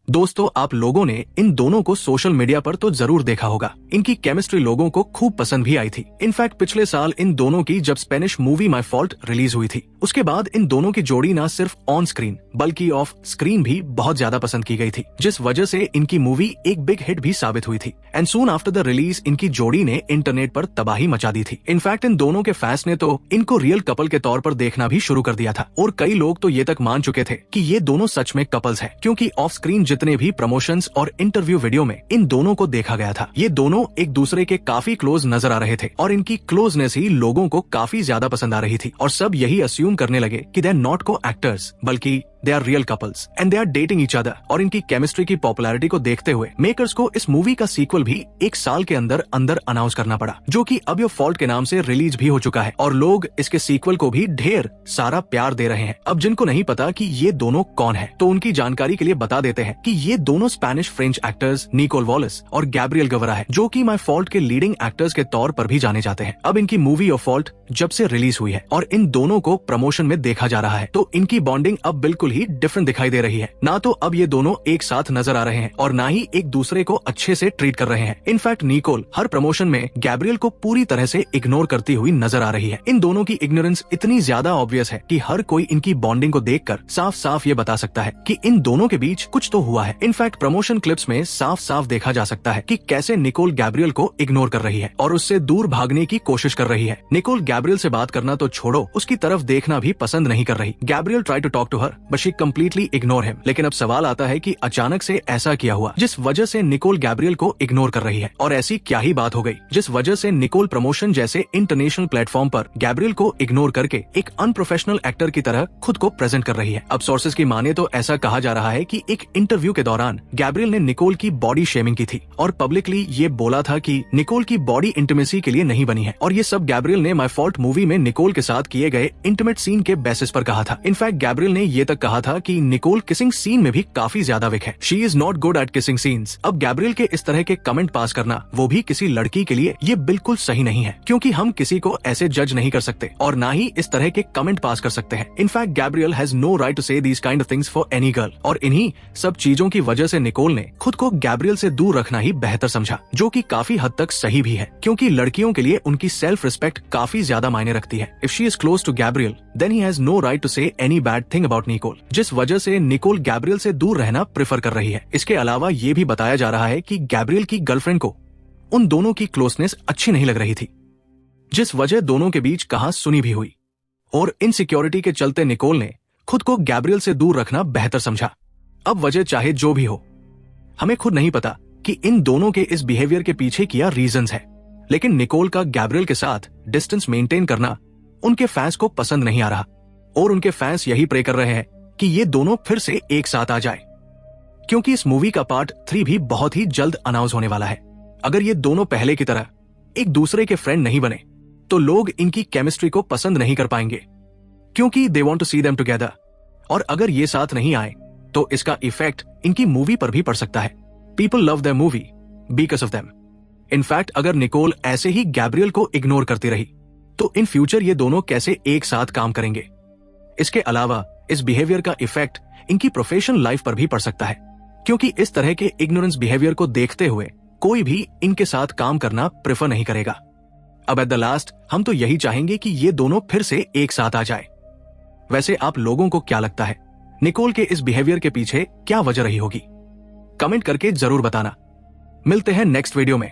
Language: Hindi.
दोस्तों, आप लोगों ने इन दोनों को सोशल मीडिया पर तो जरूर देखा होगा। इनकी केमिस्ट्री लोगों को खूब पसंद भी आई थी। इनफैक्ट पिछले साल इन दोनों की जब Spanish movie my fault release हुई थी, उसके बाद इन दोनों की जोड़ी न सिर्फ ऑन स्क्रीन बल्कि ऑफ स्क्रीन भी बहुत ज्यादा पसंद की गई थी, जिस वजह से इनकी मूवी एक बिग हिट भी साबित हुई थी। And soon after the release इनकी जोड़ी ने इंटरनेट पर तबाही मचा दी थी। इनफैक्ट इन दोनों के फैंस ने तो इनको रियल कपल के तौर पर देखना भी शुरू कर दिया था, और कई लोग तो ये तक मान चुके थे कि ये दोनों सच में कपल्स हैं, क्योंकि ऑफ स्क्रीन जितने भी प्रमोशंस और इंटरव्यू वीडियो में इन दोनों को देखा गया था, ये दोनों एक दूसरे के काफी क्लोज नजर आ रहे थे, और इनकी क्लोजनेस ही लोगों को काफी ज्यादा पसंद आ रही थी। और सब यही अस्यूम करने लगे कि they are not co actors बल्कि they are real couples and they are dating each other. और इनकी केमिस्ट्री की पॉपुलैरिटी को देखते हुए मेकर्स को इस मूवी का सीक्वल भी एक साल के अंदर अनाउंस करना पड़ा, जो कि अब योर फॉल्ट के नाम से रिलीज भी हो चुका है, और लोग इसके सीक्वल को भी ढेर सारा प्यार दे रहे हैं। अब जिनको नहीं पता कि ये दोनों कौन है, तो उनकी जानकारी के लिए बता देते हैं कि ये दोनों Spanish French actors Nicole Wallace और गैब्रियल गवरा है, जो कि माय फॉल्ट के लीडिंग एक्टर्स के तौर पर भी जाने जाते हैं। अब इनकी मूवी योर फॉल्ट जब से रिलीज हुई है और इन दोनों को प्रमोशन में देखा जा रहा है, तो इनकी बॉन्डिंग अब बिल्कुल ही डिफरेंट दिखाई दे रही है। ना तो अब ये दोनों एक साथ नजर आ रहे हैं और ना ही एक दूसरे को अच्छे से ट्रीट कर रहे हैं। इनफैक्ट निकोल हर प्रमोशन में गैब्रियल को पूरी तरह से इग्नोर करती हुई नजर आ रही है। इन दोनों की इग्नोरेंस इतनी ज्यादा ऑब्वियस है कि हर कोई इनकी बॉन्डिंग को देखकर साफ साफ ये बता सकता है कि इन दोनों के बीच कुछ तो हुआ है। इनफैक्ट प्रमोशन क्लिप्स में साफ साफ देखा जा सकता है कि कैसे निकोल गैब्रियल को इग्नोर कर रही है और उससे दूर भागने की कोशिश कर रही है। निकोल गैब्रियल से बात करना तो छोड़ो, उसकी तरफ देखना भी पसंद नहीं कर रही। Gabriel try to talk to her but she completely ignore him. लेकिन अब सवाल आता है कि अचानक से ऐसा क्या हुआ जिस वजह से निकोल गैब्रियल को इग्नोर कर रही है, और ऐसी क्या ही बात हो गई जिस वजह से निकोल प्रमोशन जैसे इंटरनेशनल प्लेटफॉर्म पर गैब्रियल को इग्नोर करके एक अनप्रोफेशनल एक्टर की तरह खुद को प्रेजेंट कर रही है। अब सोर्सेज की माने तो ऐसा कहा जा रहा है कि एक इंटरव्यू के दौरान गैब्रियल ने निकोल की बॉडी शेमिंग की थी और पब्लिकली ये बोला था कि निकोल की बॉडी इंटीमेसी के लिए नहीं बनी है, और ये सब गैब्रियल ने माय फॉल्ट मूवी में निकोल के साथ किए गए इंटीमेट सीन के बेसिस पर कहा था। इनफैक्ट गैब्रियल ने ये तक कहा था कि निकोल किसिंग सीन में भी काफी ज्यादा वीक है, she is not good at kissing scenes. अब गैब्रियल के इस तरह के कमेंट पास करना, वो भी किसी लड़की के लिए, ये बिल्कुल सही नहीं है, क्योंकि हम किसी को ऐसे जज नहीं कर सकते और ना ही इस तरह के कमेंट पास कर सकते हैं। In fact Gabriel has no right to say these kind of things for any girl, और इन्हीं सब चीजों की वजह से निकोल ने खुद को गैब्रियल से दूर रखना ही बेहतर समझा, जो कि काफी हद तक सही भी है, क्योंकि लड़कियों के लिए उनकी सेल्फ रिस्पेक्ट काफी ज्यादा मायने रखती है। If she is close to Gabriel then he has no right to say any bad thing about Nicole, जिस वजह से निकोल गैब्रियल से दूर रहना प्रेफर कर रही है। इसके अलावा ये भी बताया जा रहा है कि गैब्रियल की गर्लफ्रेंड को उन दोनों की क्लोजनेस अच्छी नहीं लग रही थी, जिस वजह दोनों के बीच कहा सुनी भी हुई, और इनसिक्योरिटी के चलते निकोल ने खुद को गैब्रियल से दूर रखना बेहतर समझा। अब वजह चाहे जो भी हो, हमें खुद नहीं पता कि इन दोनों के इस बिहेवियर के पीछे क्या रीजंस है, लेकिन निकोल का गैब्रियल के साथ डिस्टेंस मेंटेन करना उनके फैंस को पसंद नहीं आ रहा, और उनके फैंस यही प्रे कर रहे हैं कि ये दोनों फिर से एक साथ आ जाए, क्योंकि इस मूवी का पार्ट 3 भी बहुत ही जल्द अनाउंस होने वाला है। अगर ये दोनों पहले की तरह एक दूसरे के फ्रेंड नहीं बने तो लोग इनकी केमिस्ट्री को पसंद नहीं कर पाएंगे, क्योंकि they want to see them together, और अगर ये साथ नहीं आए तो इसका इफेक्ट इनकी मूवी पर भी पड़ सकता है। People love their movie because of them. In fact अगर निकोल ऐसे ही गैब्रियल को इग्नोर करती रही तो इन फ्यूचर ये दोनों कैसे एक साथ काम करेंगे। इसके अलावा इस बिहेवियर का इफेक्ट इनकी प्रोफेशनल लाइफ पर भी पड़ सकता है, क्योंकि इस तरह के इग्नोरेंस बिहेवियर को देखते हुए कोई भी इनके साथ काम करना प्रेफर नहीं करेगा। अब एट द लास्ट हम तो यही चाहेंगे कि ये दोनों फिर से एक साथ आ जाए। वैसे आप लोगों को क्या लगता है, निकोल के इस बिहेवियर के पीछे क्या वजह रही होगी? कमेंट करके जरूर बताना। मिलते हैं नेक्स्ट वीडियो में।